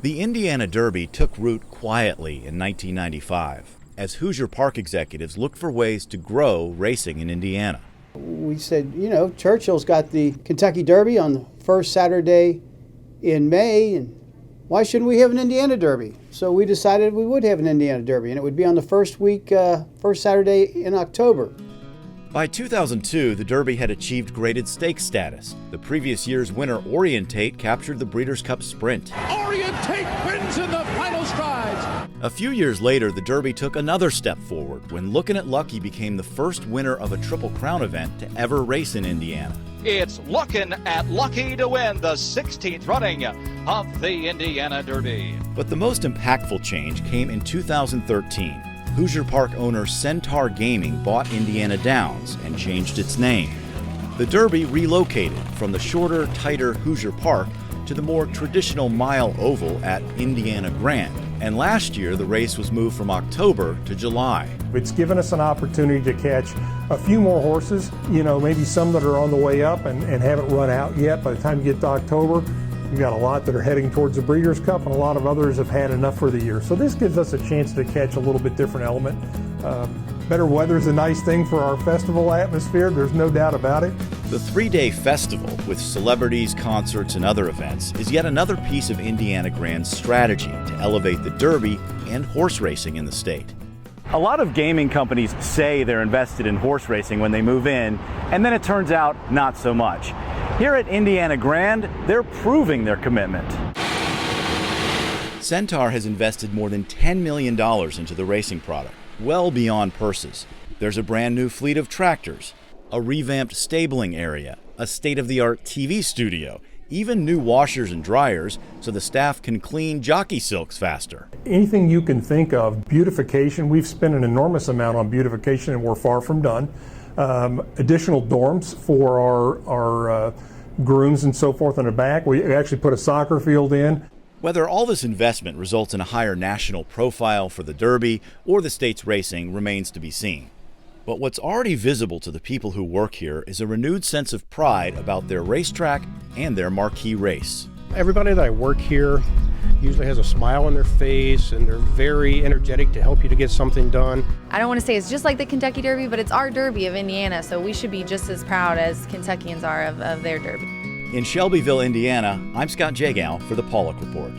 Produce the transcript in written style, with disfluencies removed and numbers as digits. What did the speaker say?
The Indiana Derby took root quietly in 1995 as Hoosier Park executives looked for ways to grow racing in Indiana. We said, Churchill's got the Kentucky Derby on the first Saturday in May, and why shouldn't we have an Indiana Derby? So we decided we would have an Indiana Derby, and it would be on the first Saturday in October. By 2002, the Derby had achieved graded stakes status. The previous year's winner, Orientate, captured the Breeders' Cup Sprint. Orientate wins in the final strides. A few years later, the Derby took another step forward when Lookin' at Lucky became the first winner of a Triple Crown event to ever race in Indiana. It's Lookin' at Lucky to win the 16th running of the Indiana Derby. But the most impactful change came in 2013. Hoosier Park owner Centaur Gaming bought Indiana Downs and changed its name. The Derby relocated from the shorter, tighter Hoosier Park to the more traditional mile oval at Indiana Grand. And last year, the race was moved from October to July. It's given us an opportunity to catch a few more horses, maybe some that are on the way up and haven't run out yet. By the time you get to October, you've got a lot that are heading towards the Breeders' Cup, and a lot of others have had enough for the year. So this gives us a chance to catch a little bit different element. Better weather is a nice thing for our festival atmosphere, there's no doubt about it. The three-day festival with celebrities, concerts, and other events is yet another piece of Indiana Grand's strategy to elevate the Derby and horse racing in the state. A lot of gaming companies say they're invested in horse racing when they move in, and then it turns out not so much. Here at Indiana Grand, they're proving their commitment. Centaur has invested more than $10 million into the racing product, well beyond purses. There's a brand new fleet of tractors, a revamped stabling area, a state-of-the-art TV studio, even new washers and dryers so the staff can clean jockey silks faster. Anything you can think of, beautification, we've spent an enormous amount on beautification and we're far from done. Additional dorms for our grooms and so forth in the back. We actually put a soccer field in. Whether all this investment results in a higher national profile for the Derby or the state's racing remains to be seen. But what's already visible to the people who work here is a renewed sense of pride about their racetrack and their marquee race. Everybody that I work here usually has a smile on their face and they're very energetic to help you to get something done. I don't want to say it's just like the Kentucky Derby, but it's our Derby of Indiana, so we should be just as proud as Kentuckians are of their Derby. In Shelbyville, Indiana, I'm Scott Jagow for the Pollock Report.